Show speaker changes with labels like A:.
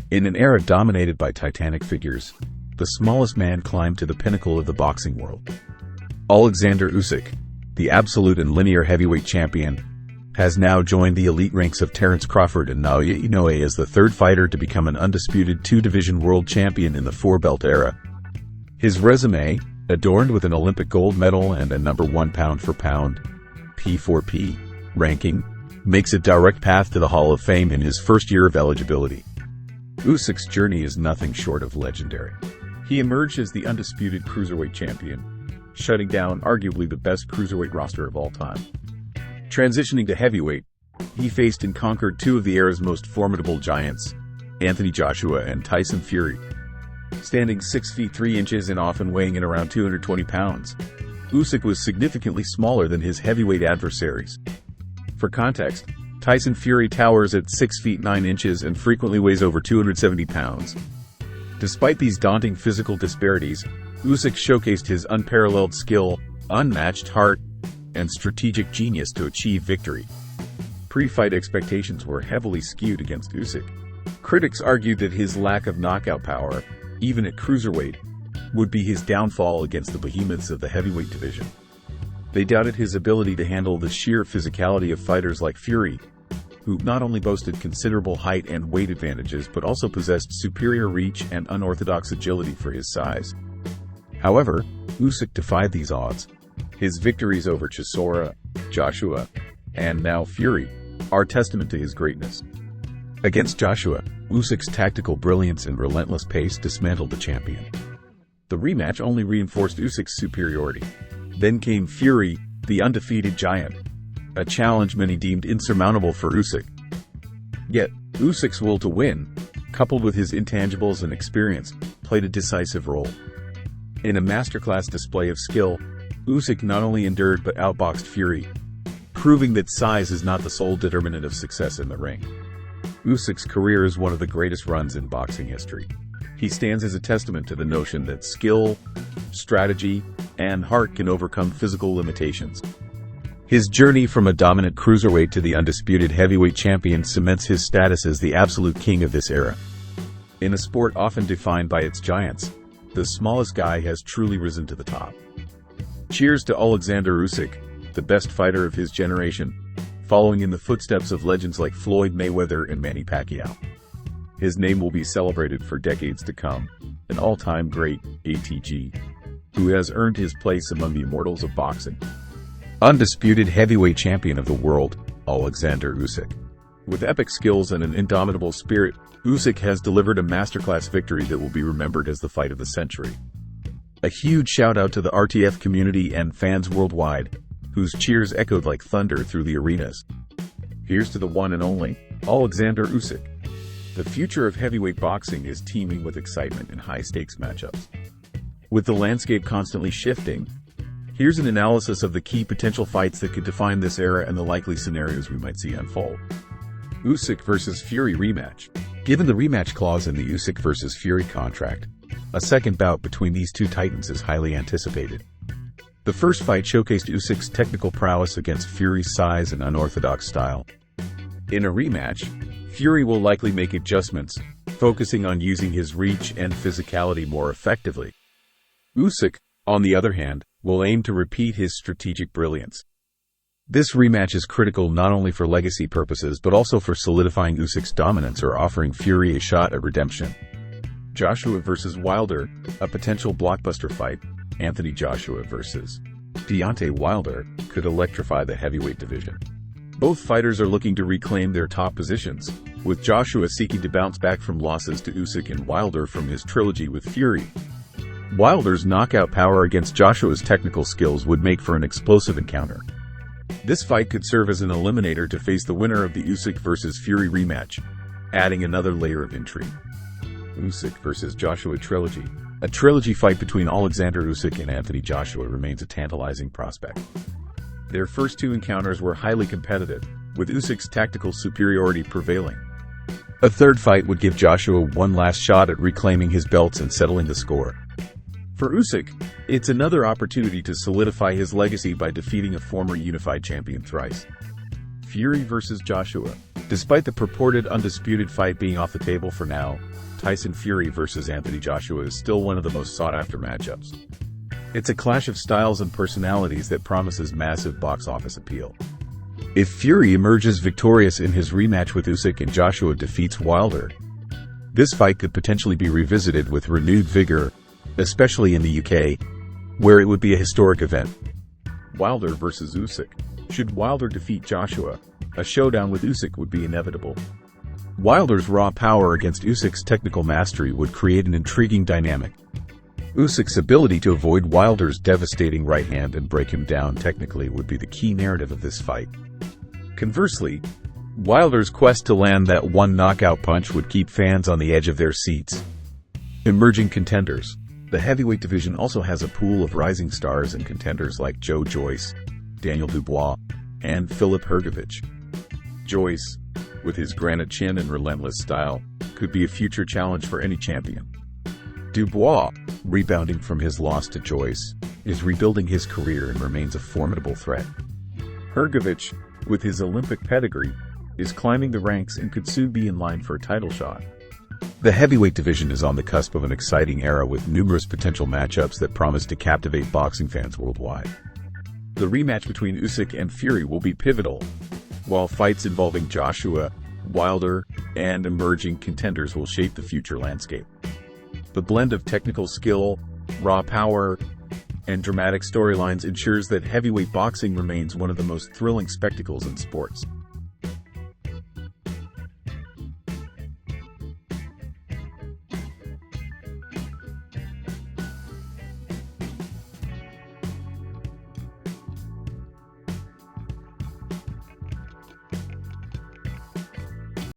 A: In an era dominated by titanic figures, the smallest man climbed to the pinnacle of the boxing world. Oleksandr Usyk, the absolute and linear heavyweight champion, has now joined the elite ranks of Terence Crawford and Naoya Inoue as the third fighter to become an undisputed two-division world champion in the four-belt era. His resume, adorned with an Olympic gold medal and a number 1 pound-for-pound P4P ranking, makes a direct path to the Hall of Fame in his first year of eligibility. Usyk's journey is nothing short of legendary. He emerged as the undisputed cruiserweight champion, shutting down arguably the best cruiserweight roster of all time. Transitioning to heavyweight, he faced and conquered two of the era's most formidable giants, Anthony Joshua and Tyson Fury. Standing 6 feet 3 inches and often weighing in around 220 pounds, Usyk was significantly smaller than his heavyweight adversaries. For context, Tyson Fury towers at 6 feet 9 inches and frequently weighs over 270 pounds. Despite these daunting physical disparities, Usyk showcased his unparalleled skill, unmatched heart, and strategic genius to achieve victory. Pre-fight expectations were heavily skewed against Usyk. Critics argued that his lack of knockout power, even at cruiserweight, would be his downfall against the behemoths of the heavyweight division. They doubted his ability to handle the sheer physicality of fighters like Fury, who not only boasted considerable height and weight advantages but also possessed superior reach and unorthodox agility for his size. However, Usyk defied these odds. His victories over Chisora, Joshua, and now Fury are testament to his greatness. Against Joshua, Usyk's tactical brilliance and relentless pace dismantled the champion. The rematch only reinforced Usyk's superiority. Then came Fury, the undefeated giant, a challenge many deemed insurmountable for Usyk. Yet, Usyk's will to win, coupled with his intangibles and experience, played a decisive role. In a masterclass display of skill, Usyk not only endured but outboxed Fury, proving that size is not the sole determinant of success in the ring. Usyk's career is one of the greatest runs in boxing history. He stands as a testament to the notion that skill, strategy, and heart can overcome physical limitations. His journey from a dominant cruiserweight to the undisputed heavyweight champion cements his status as the absolute king of this era. In a sport often defined by its giants, the smallest guy has truly risen to the top. Cheers to Oleksandr Usyk, the best fighter of his generation, following in the footsteps of legends like Floyd Mayweather and Manny Pacquiao. His name will be celebrated for decades to come, an all-time great, ATG, who has earned his place among the immortals of boxing. Undisputed heavyweight champion of the world, Oleksandr Usyk. With epic skills and an indomitable spirit, Usyk has delivered a masterclass victory that will be remembered as the fight of the century. A huge shout-out to the RTF community and fans worldwide, whose cheers echoed like thunder through the arenas. Here's to the one and only, Oleksandr Usyk. The future of heavyweight boxing is teeming with excitement and high-stakes matchups. With the landscape constantly shifting, here's an analysis of the key potential fights that could define this era and the likely scenarios we might see unfold. Usyk vs. Fury rematch. Given the rematch clause in the Usyk vs. Fury contract, a second bout between these two titans is highly anticipated. The first fight showcased Usyk's technical prowess against Fury's size and unorthodox style. In a rematch, Fury will likely make adjustments, focusing on using his reach and physicality more effectively. Usyk, on the other hand, will aim to repeat his strategic brilliance. This rematch is critical not only for legacy purposes but also for solidifying Usyk's dominance or offering Fury a shot at redemption. Joshua vs. Wilder, a potential blockbuster fight. Anthony Joshua vs. Deontay Wilder could electrify the heavyweight division. Both fighters are looking to reclaim their top positions, with Joshua seeking to bounce back from losses to Usyk and Wilder from his trilogy with Fury. Wilder's knockout power against Joshua's technical skills would make for an explosive encounter. This fight could serve as an eliminator to face the winner of the Usyk vs. Fury rematch, adding another layer of intrigue. Usyk vs. Joshua trilogy. A trilogy fight between Oleksandr Usyk and Anthony Joshua remains a tantalizing prospect. Their first two encounters were highly competitive, with Usyk's tactical superiority prevailing. A third fight would give Joshua one last shot at reclaiming his belts and settling the score. For Usyk, it's another opportunity to solidify his legacy by defeating a former unified champion thrice. Fury vs. Joshua. Despite the purported undisputed fight being off the table for now, Tyson Fury versus Anthony Joshua is still one of the most sought-after matchups. It's a clash of styles and personalities that promises massive box office appeal. If Fury emerges victorious in his rematch with Usyk and Joshua defeats Wilder, this fight could potentially be revisited with renewed vigor, especially in the UK, where it would be a historic event. Wilder versus Usyk. Should Wilder defeat Joshua, a showdown with Usyk would be inevitable. Wilder's raw power against Usyk's technical mastery would create an intriguing dynamic. Usyk's ability to avoid Wilder's devastating right hand and break him down technically would be the key narrative of this fight. Conversely, Wilder's quest to land that one knockout punch would keep fans on the edge of their seats. Emerging contenders. The heavyweight division also has a pool of rising stars and contenders like Joe Joyce, Daniel Dubois, and Filip Hrgović. Joyce, with his granite chin and relentless style, could be a future challenge for any champion. Dubois, rebounding from his loss to Joyce, is rebuilding his career and remains a formidable threat. Hrgović, with his Olympic pedigree, is climbing the ranks and could soon be in line for a title shot. The heavyweight division is on the cusp of an exciting era with numerous potential matchups that promise to captivate boxing fans worldwide. The rematch between Usyk and Fury will be pivotal, while fights involving Joshua, Wilder, and emerging contenders will shape the future landscape. The blend of technical skill, raw power, and dramatic storylines ensures that heavyweight boxing remains one of the most thrilling spectacles in sports.